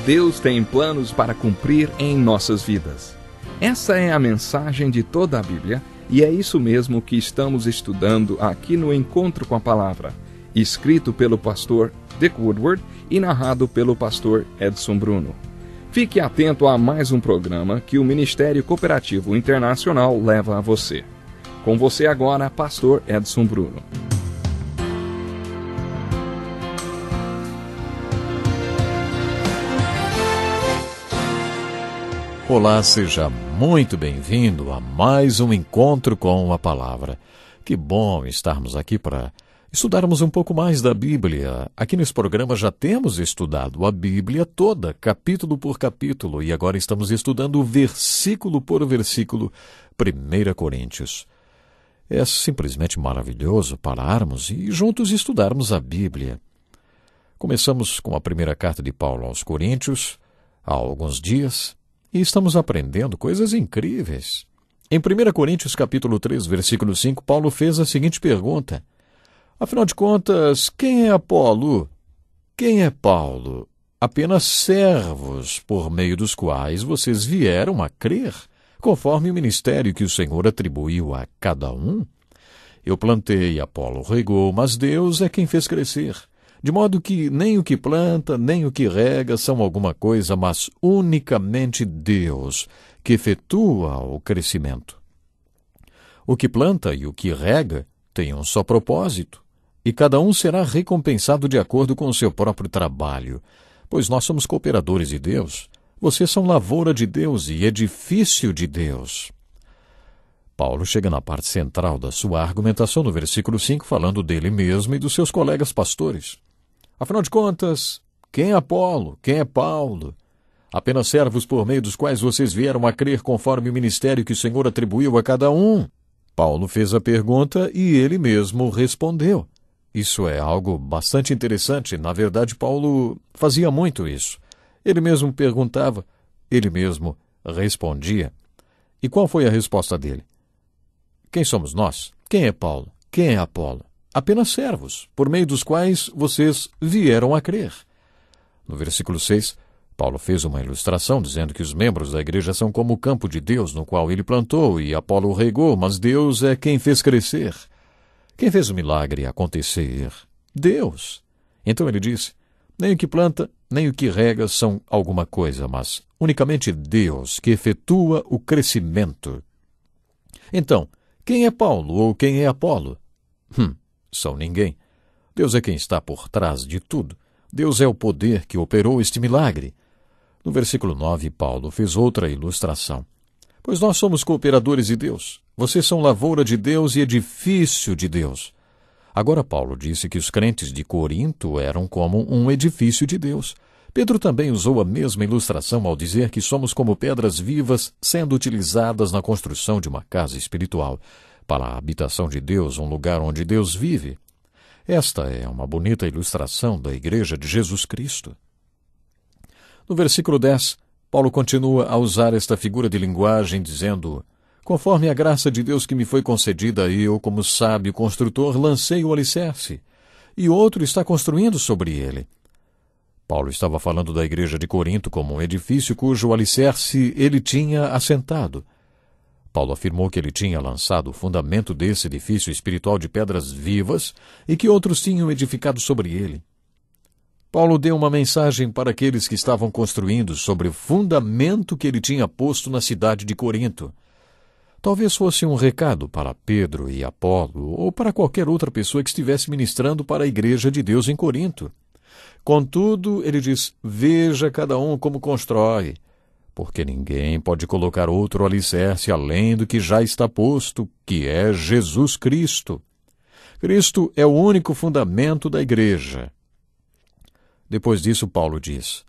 Deus tem planos para cumprir em nossas vidas. Essa é a mensagem de toda a Bíblia e é isso mesmo que estamos estudando aqui no Encontro com a Palavra, escrito pelo pastor Dick Woodward e narrado pelo pastor Edson Bruno. Fique atento a mais um programa que o Ministério Cooperativo Internacional leva a você. Com você agora, pastor Edson Bruno. Olá, seja muito bem-vindo a mais um Encontro com a Palavra. Que bom estarmos aqui para estudarmos um pouco mais da Bíblia. Aqui nesse programa já temos estudado a Bíblia toda, capítulo por capítulo, e agora estamos estudando versículo por versículo, 1 Coríntios. É simplesmente maravilhoso pararmos e juntos estudarmos a Bíblia. Começamos com a primeira carta de Paulo aos Coríntios, há alguns dias, e estamos aprendendo coisas incríveis. Em 1 Coríntios capítulo 3, versículo 5, Paulo fez a seguinte pergunta: afinal de contas, quem é Apolo? Quem é Paulo? Apenas servos por meio dos quais vocês vieram a crer, conforme o ministério que o Senhor atribuiu a cada um. Eu plantei, Apolo regou, mas Deus é quem fez crescer. De modo que nem o que planta, nem o que rega são alguma coisa, mas unicamente Deus, que efetua o crescimento. O que planta e o que rega têm um só propósito, e cada um será recompensado de acordo com o seu próprio trabalho, pois nós somos cooperadores de Deus. Vocês são lavoura de Deus e edifício de Deus. Paulo chega na parte central da sua argumentação no versículo 5, falando dele mesmo e dos seus colegas pastores. Afinal de contas, quem é Apolo? Quem é Paulo? Apenas servos por meio dos quais vocês vieram a crer conforme o ministério que o Senhor atribuiu a cada um. Paulo fez a pergunta e ele mesmo respondeu. Isso é algo bastante interessante. Na verdade, Paulo fazia muito isso. Ele mesmo perguntava, ele mesmo respondia. E qual foi a resposta dele? Quem somos nós? Quem é Paulo? Quem é Apolo? Apenas servos, por meio dos quais vocês vieram a crer. No versículo 6, Paulo fez uma ilustração dizendo que os membros da igreja são como o campo de Deus, no qual ele plantou e Apolo regou, mas Deus é quem fez crescer. Quem fez o milagre acontecer? Deus. Então ele disse, nem o que planta, nem o que rega são alguma coisa, mas unicamente Deus que efetua o crescimento. Então, quem é Paulo ou quem é Apolo? São ninguém. Deus é quem está por trás de tudo. Deus é o poder que operou este milagre. No versículo 9, Paulo fez outra ilustração. Pois nós somos cooperadores de Deus. Vocês são lavoura de Deus e edifício de Deus. Agora Paulo disse que os crentes de Corinto eram como um edifício de Deus. Pedro também usou a mesma ilustração ao dizer que somos como pedras vivas sendo utilizadas na construção de uma casa espiritual, para a habitação de Deus, um lugar onde Deus vive. Esta é uma bonita ilustração da Igreja de Jesus Cristo. No versículo 10, Paulo continua a usar esta figura de linguagem, dizendo: conforme a graça de Deus que me foi concedida, eu, como sábio construtor, lancei o alicerce, e outro está construindo sobre ele. Paulo estava falando da Igreja de Corinto como um edifício cujo alicerce ele tinha assentado. Paulo afirmou que ele tinha lançado o fundamento desse edifício espiritual de pedras vivas e que outros tinham edificado sobre ele. Paulo deu uma mensagem para aqueles que estavam construindo sobre o fundamento que ele tinha posto na cidade de Corinto. Talvez fosse um recado para Pedro e Apolo ou para qualquer outra pessoa que estivesse ministrando para a Igreja de Deus em Corinto. Contudo, ele diz, veja cada um como constrói, porque ninguém pode colocar outro alicerce além do que já está posto, que é Jesus Cristo. Cristo é o único fundamento da igreja. Depois disso, Paulo diz,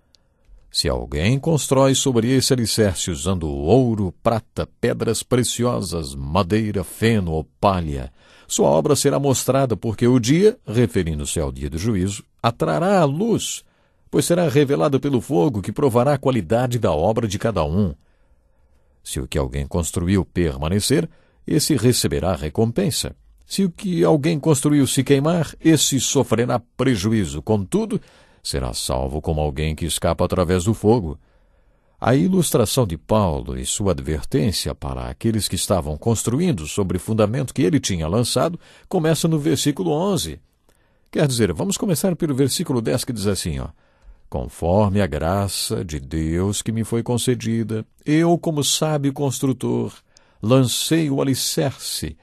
se alguém constrói sobre esse alicerce usando ouro, prata, pedras preciosas, madeira, feno ou palha, sua obra será mostrada, porque o dia, referindo-se ao dia do juízo, atrará a luz, pois será revelada pelo fogo que provará a qualidade da obra de cada um. Se o que alguém construiu permanecer, esse receberá recompensa. Se o que alguém construiu se queimar, esse sofrerá prejuízo. Contudo, será salvo como alguém que escapa através do fogo. A ilustração de Paulo e sua advertência para aqueles que estavam construindo sobre o fundamento que ele tinha lançado começa no versículo 11. Quer dizer, vamos começar pelo versículo 10 que diz assim, conforme a graça de Deus que me foi concedida, eu, como sábio construtor, lancei o alicerce,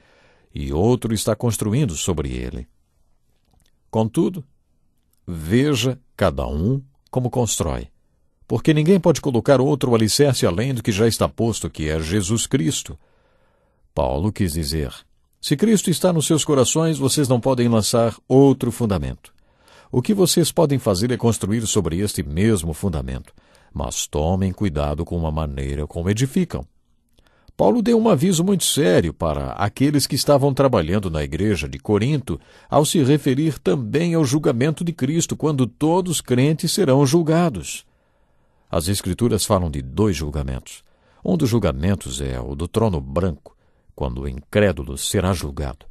e outro está construindo sobre ele. Contudo, veja cada um como constrói, porque ninguém pode colocar outro alicerce além do que já está posto, que é Jesus Cristo. Paulo quis dizer, se Cristo está nos seus corações, vocês não podem lançar outro fundamento. O que vocês podem fazer é construir sobre este mesmo fundamento, mas tomem cuidado com a maneira como edificam. Paulo deu um aviso muito sério para aqueles que estavam trabalhando na igreja de Corinto, ao se referir também ao julgamento de Cristo, quando todos crentes serão julgados. As Escrituras falam de 2 julgamentos. Um dos julgamentos é o do trono branco, quando o incrédulo será julgado.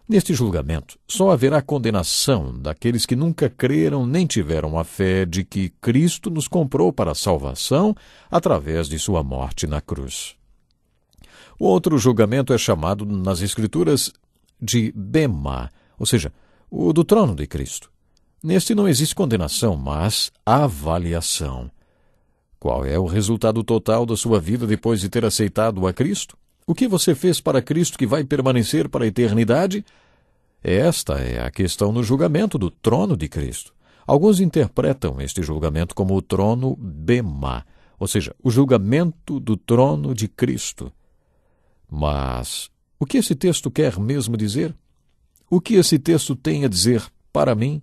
Neste julgamento, só haverá condenação daqueles que nunca creram nem tiveram a fé de que Cristo nos comprou para a salvação através de sua morte na cruz. O outro julgamento é chamado nas Escrituras de Bema, ou seja, o do trono de Cristo. Neste não existe condenação, mas avaliação. Qual é o resultado total da sua vida depois de ter aceitado a Cristo? O que você fez para Cristo que vai permanecer para a eternidade? Esta é a questão no julgamento do trono de Cristo. Alguns interpretam este julgamento como o trono Bema, ou seja, o julgamento do trono de Cristo. Mas o que esse texto quer mesmo dizer? O que esse texto tem a dizer para mim?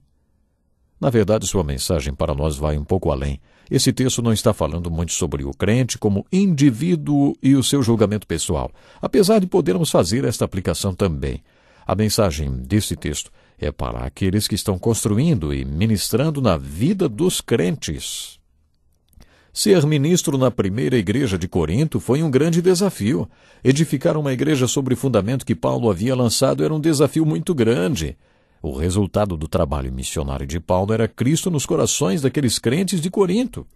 Na verdade, sua mensagem para nós vai um pouco além. Esse texto não está falando muito sobre o crente como indivíduo e o seu julgamento pessoal, apesar de podermos fazer esta aplicação também. A mensagem desse texto é para aqueles que estão construindo e ministrando na vida dos crentes. Ser ministro na primeira igreja de Corinto foi um grande desafio. Edificar uma igreja sobre o fundamento que Paulo havia lançado era um desafio muito grande. O resultado do trabalho missionário de Paulo era Cristo nos corações daqueles crentes de Corinto.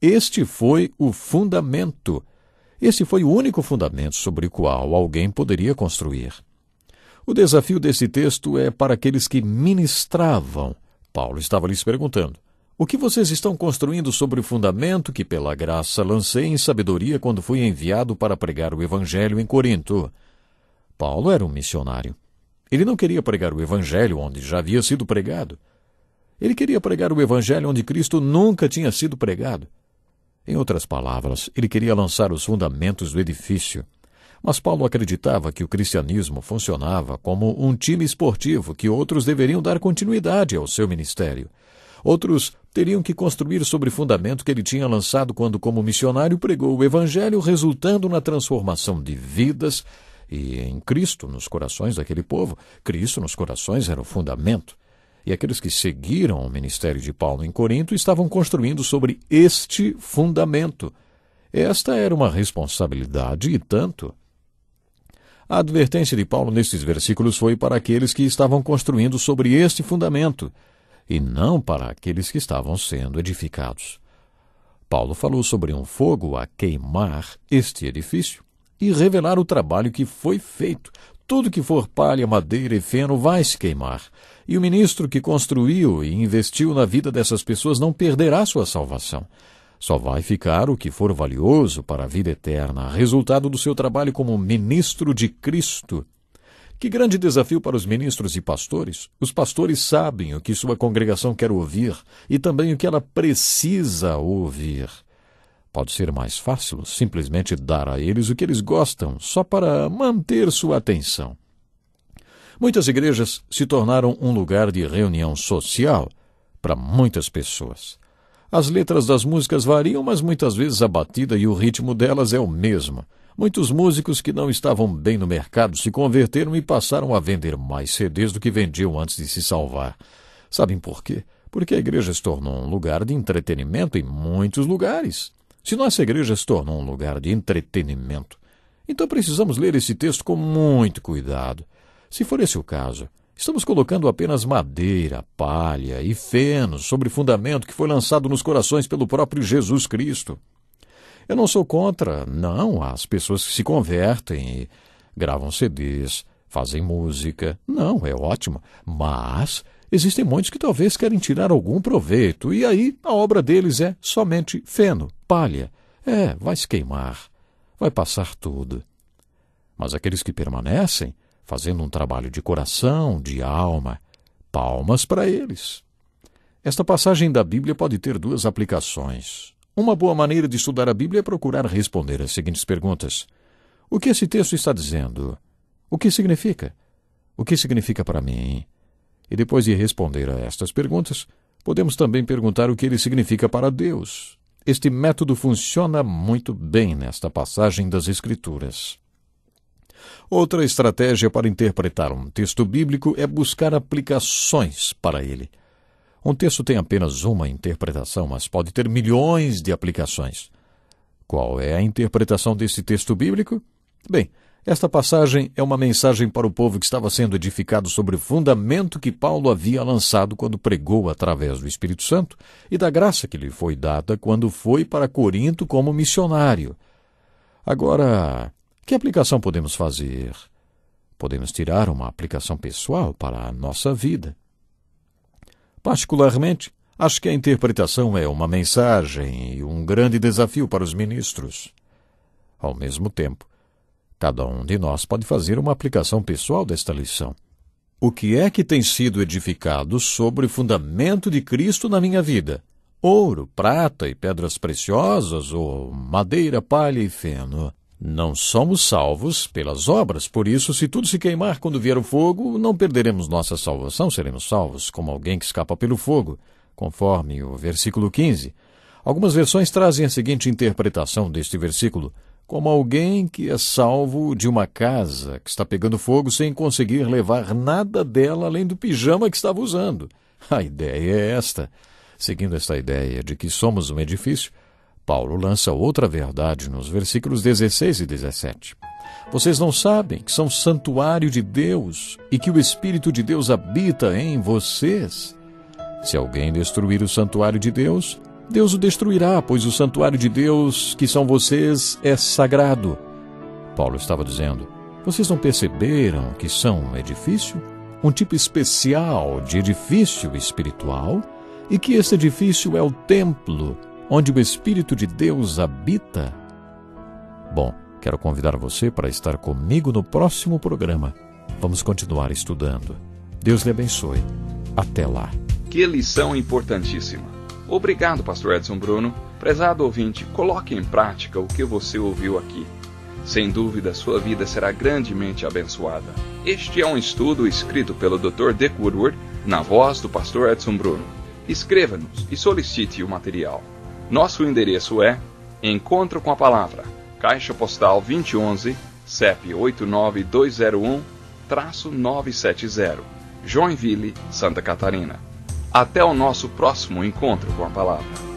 Este foi o fundamento. Este foi o único fundamento sobre o qual alguém poderia construir. O desafio desse texto é para aqueles que ministravam. Paulo estava lhes perguntando, o que vocês estão construindo sobre o fundamento que pela graça lancei em sabedoria quando fui enviado para pregar o Evangelho em Corinto? Paulo era um missionário. Ele não queria pregar o Evangelho onde já havia sido pregado. Ele queria pregar o Evangelho onde Cristo nunca tinha sido pregado. Em outras palavras, ele queria lançar os fundamentos do edifício. Mas Paulo acreditava que o cristianismo funcionava como um time esportivo que outros deveriam dar continuidade ao seu ministério. Outros teriam que construir sobre o fundamento que ele tinha lançado quando, como missionário, pregou o Evangelho, resultando na transformação de vidas e em Cristo nos corações daquele povo. Cristo nos corações era o fundamento. E aqueles que seguiram o ministério de Paulo em Corinto estavam construindo sobre este fundamento. Esta era uma responsabilidade e tanto. A advertência de Paulo nestes versículos foi para aqueles que estavam construindo sobre este fundamento, e não para aqueles que estavam sendo edificados. Paulo falou sobre um fogo a queimar este edifício e revelar o trabalho que foi feito. Tudo que for palha, madeira e feno vai se queimar. E o ministro que construiu e investiu na vida dessas pessoas não perderá sua salvação. Só vai ficar o que for valioso para a vida eterna, resultado do seu trabalho como ministro de Cristo. Que grande desafio para os ministros e pastores! Os pastores sabem o que sua congregação quer ouvir e também o que ela precisa ouvir. Pode ser mais fácil simplesmente dar a eles o que eles gostam, só para manter sua atenção. Muitas igrejas se tornaram um lugar de reunião social para muitas pessoas. As letras das músicas variam, mas muitas vezes a batida e o ritmo delas é o mesmo. Muitos músicos que não estavam bem no mercado se converteram e passaram a vender mais CDs do que vendiam antes de se salvar. Sabem por quê? Porque a igreja se tornou um lugar de entretenimento em muitos lugares. Se nossa igreja se tornou um lugar de entretenimento, então precisamos ler esse texto com muito cuidado. Se for esse o caso, Estamos colocando apenas madeira, palha e feno sobre fundamento que foi lançado nos corações pelo próprio Jesus Cristo. Eu não sou contra, não, as pessoas que se convertem e gravam CDs, fazem música. Não, é ótimo. Mas existem muitos que talvez querem tirar algum proveito, e aí a obra deles é somente feno, palha. Vai se queimar, vai passar tudo. Mas aqueles que permanecem, fazendo um trabalho de coração, de alma, palmas para eles. Esta passagem da Bíblia pode ter duas aplicações. Uma boa maneira de estudar a Bíblia é procurar responder as seguintes perguntas. O que esse texto está dizendo? O que significa? O que significa para mim? E depois de responder a estas perguntas, podemos também perguntar o que ele significa para Deus. Este método funciona muito bem nesta passagem das Escrituras. Outra estratégia para interpretar um texto bíblico é buscar aplicações para ele. Um texto tem apenas uma interpretação, mas pode ter milhões de aplicações. Qual é a interpretação desse texto bíblico? Bem, esta passagem é uma mensagem para o povo que estava sendo edificado sobre o fundamento que Paulo havia lançado quando pregou através do Espírito Santo e da graça que lhe foi dada quando foi para Corinto como missionário. Agora, que aplicação podemos fazer? Podemos tirar uma aplicação pessoal para a nossa vida. Particularmente, acho que a interpretação é uma mensagem e um grande desafio para os ministros. Ao mesmo tempo, cada um de nós pode fazer uma aplicação pessoal desta lição. O que é que tem sido edificado sobre o fundamento de Cristo na minha vida? Ouro, prata e pedras preciosas ou madeira, palha e feno? Não somos salvos pelas obras, por isso, se tudo se queimar quando vier o fogo, não perderemos nossa salvação, seremos salvos como alguém que escapa pelo fogo, conforme o versículo 15. Algumas versões trazem a seguinte interpretação deste versículo: como alguém que é salvo de uma casa que está pegando fogo sem conseguir levar nada dela além do pijama que estava usando. A ideia é esta. Seguindo esta ideia de que somos um edifício, Paulo lança outra verdade nos versículos 16 e 17. Vocês não sabem que são santuário de Deus e que o Espírito de Deus habita em vocês? Se alguém destruir o santuário de Deus, Deus o destruirá, pois o santuário de Deus, que são vocês, é sagrado. Paulo estava dizendo, vocês não perceberam que são um edifício? Um tipo especial de edifício espiritual? E que esse edifício é o templo, onde o Espírito de Deus habita? Bom, quero convidar você para estar comigo no próximo programa. Vamos continuar estudando. Deus lhe abençoe. Até lá. Que lição importantíssima. Obrigado, pastor Edson Bruno. Prezado ouvinte, coloque em prática o que você ouviu aqui. Sem dúvida, sua vida será grandemente abençoada. Este é um estudo escrito pelo Dr. Dick Woodward, na voz do pastor Edson Bruno. Escreva-nos e solicite o material. Nosso endereço é Encontro com a Palavra, Caixa Postal 2011, CEP 89201-970, Joinville, Santa Catarina. Até o nosso próximo Encontro com a Palavra.